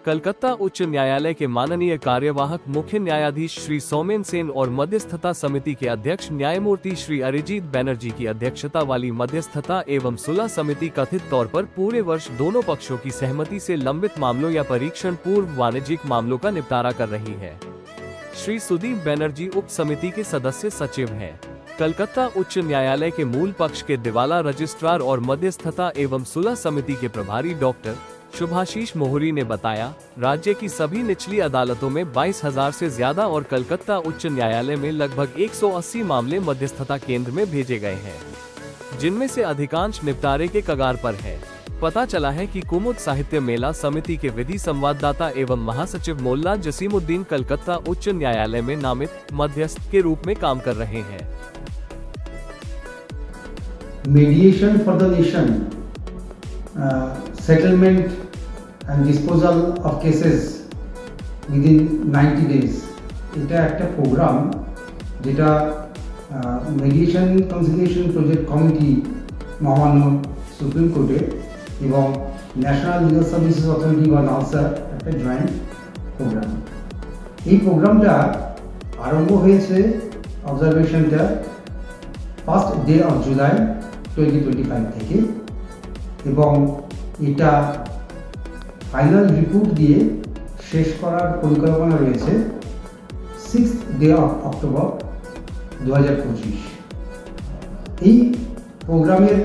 कलकत्ता उच्च न्यायालय के माननीय कार्यवाहक मुख्य न्यायाधीश श्री सौमेन सेन और मध्यस्थता समिति के अध्यक्ष न्यायमूर्ति श्री अरिजीत बैनर्जी की अध्यक्षता वाली मध्यस्थता एवं सुलह समिति कथित तौर पर पूरे वर्ष दोनों पक्षों की सहमति से लंबित मामलों या परीक्षण पूर्व वाणिज्यिक मामलों का निपटारा कर रही है। श्री सुदीप बैनर्जी उप समिति के सदस्य सचिव हैं। कलकत्ता उच्च न्यायालय के मूल पक्ष के दिवाला रजिस्ट्रार और मध्यस्थता एवं सुलह समिति के प्रभारी डॉक्टर शुभाशीष मोहरी ने बताया, राज्य की सभी निचली अदालतों में 22,000 से ज्यादा और कलकत्ता उच्च न्यायालय में लगभग 180 मामले मध्यस्थता केंद्र में भेजे गए हैं, जिनमें से अधिकांश निपटारे के कगार पर है। पता चला है कि कुमुद साहित्य मेला समिति के विधि संवाददाता एवं महासचिव मोल्ला जसीमुद्दीन कलकत्ता उच्च न्यायालय में नामित मध्यस्थ के रूप में काम कर रहे हैं। Mediation for the nation, settlement and disposal of cases within 90 days এটা একটা প্রোগ্রাম যেটা মেডিয়েশন কনসিলিয়েশন প্রজেক্ট কমিটি মহামান্য সুপ্রিম কোর্টে এবং ন্যাশনাল লিগাল সার্ভিসেস অথরিটি বা নালসার একটা জয়েন্ট প্রোগ্রাম। এই প্রোগ্রামটা আরম্ভ হয়েছে অবজারভেশনটা 1st ডে অফ জুলাই 2025 থেকে এবং এটা ফাইনাল রিপোর্ট দিয়ে শেষ করার পরিকল্পনা রয়েছে 6th ডে অফ অক্টোবর 2025। এই প্রোগ্রামের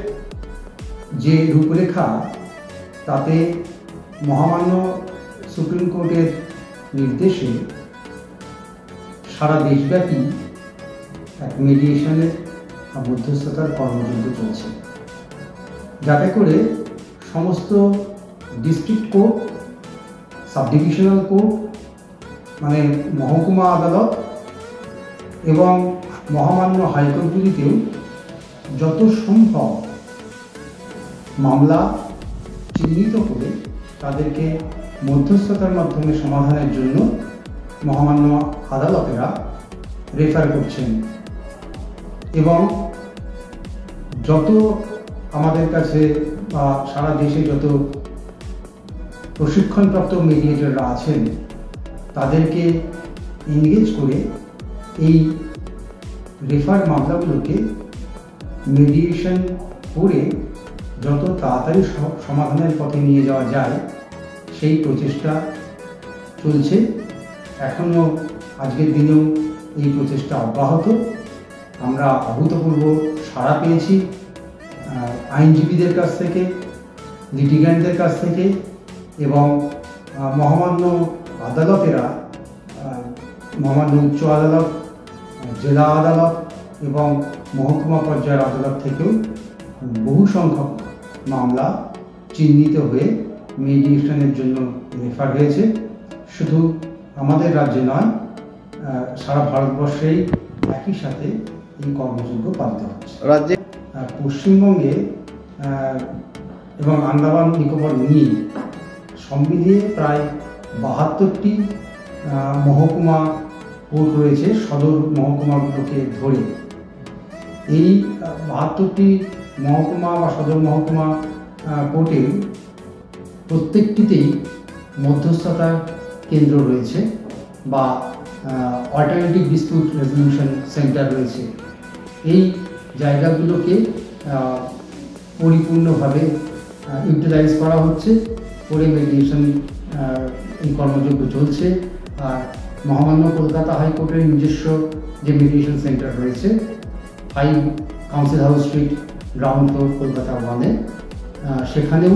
যে রূপরেখা তাতে মহামান্য সুপ্রিম কোর্টের নির্দেশে সারা দেশব্যাপী এক মেডিয়েশনের মধ্যস্থতার কর্মযজ্ঞ চলছে, যাতে করে সমস্ত district court, sub divisional court মানে মহকুমা আদালত এবং মহামান্য হাইকোর্টগুলিতেও যত সম্ভব মামলা চিহ্নিত করে তাদেরকে মধ্যস্থতার মাধ্যমে সমাধানের জন্য মহামান্য আদালতেরা রেফার করছেন এবং যত আমাদের কাছে বা সারা দেশে যত প্রশিক্ষণপ্রাপ্ত মিডিয়েটররা আছেন তাদেরকে এনগেজ করে এই রেফার মামলাগুলোকে মিডিয়েশন করে যত তাড়াতাড়ি সমাধানের পথে নিয়ে যাওয়া যায় সেই প্রচেষ্টা চলছে। এখনও আজকের দিনেও এই প্রচেষ্টা অব্যাহত। আমরা অভূতপূর্ব সাড়া পেয়েছি আইনজীবীদের কাছ থেকে, লিটিগ্যান্টদের কাছ থেকে এবং মহামান্য আদালতেরা, মহামান্য উচ্চ আদালত, জেলা আদালত এবং মহকুমা পর্যায়ের আদালত থেকেও বহু সংখ্যক মামলা চিহ্নিত হয়ে মিডিয়েশনের জন্য রেফার হয়েছে। শুধু আমাদের রাজ্যে নয়, সারা ভারতবর্ষেই একই সাথে এই কর্মযজ্ঞ পালিত হচ্ছে। রাজ্যে পশ্চিমবঙ্গে এবং আন্দামান নিকোবর নিয়ে সম্মিলিয়ে প্রায় 72টি মহকুমা কোর্ট রয়েছে সদর মহকুমাগুলোকে ধরে। এই 72টি মহকুমা বা সদর মহকুমা কোর্টে প্রত্যেকটিতেই মধ্যস্থতার কেন্দ্র রয়েছে বা অল্টারনেটিভ ডিসপিউট রেজলিউশন সেন্টার রয়েছে। এই জায়গাগুলোকে পরিপূর্ণভাবে ইউটিলাইজ করা হচ্ছে, করে মেডিয়েশন এই কর্মযজ্ঞ চলছে। আর মহামান্য কলকাতা হাইকোর্টের নিজস্ব যে মেডিয়েশন সেন্টার রয়েছে 5 council house street, ground floor, Kolkata 1-এ, সেখানেও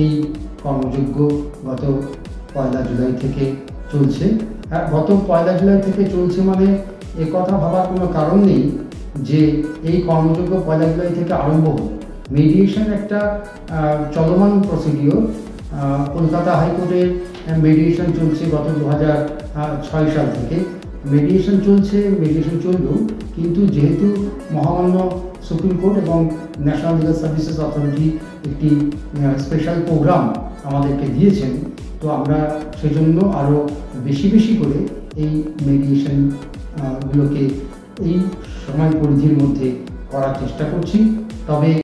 এই কর্মযজ্ঞ গত 1 জুলাই থেকে চলছে। গত 1 জুলাই থেকে চলছে মানে একথা ভাবার কোনো কারণ নেই যে এই কর্মযজ্ঞ 1 জুলাই থেকে আরম্ভ হোক। মেডিয়েশন একটা চলমান প্রসিডিওর। কলকাতা হাইকোর্টের মেডিয়েশন চলছে গত 2006 সাল থেকে। মেডিয়েশন চলবেও, কিন্তু যেহেতু মহামান্য সুপ্রিম কোর্ট এবং ন্যাশনাল লিগাল সার্ভিসেস অথরিটি একটি স্পেশাল প্রোগ্রাম আমাদেরকে দিয়েছেন, তো আমরা সেজন্য আরও বেশি করে এই মেডিয়েশনগুলোকে এই সময় পরিধির মধ্যে করার চেষ্টা করছি। তবে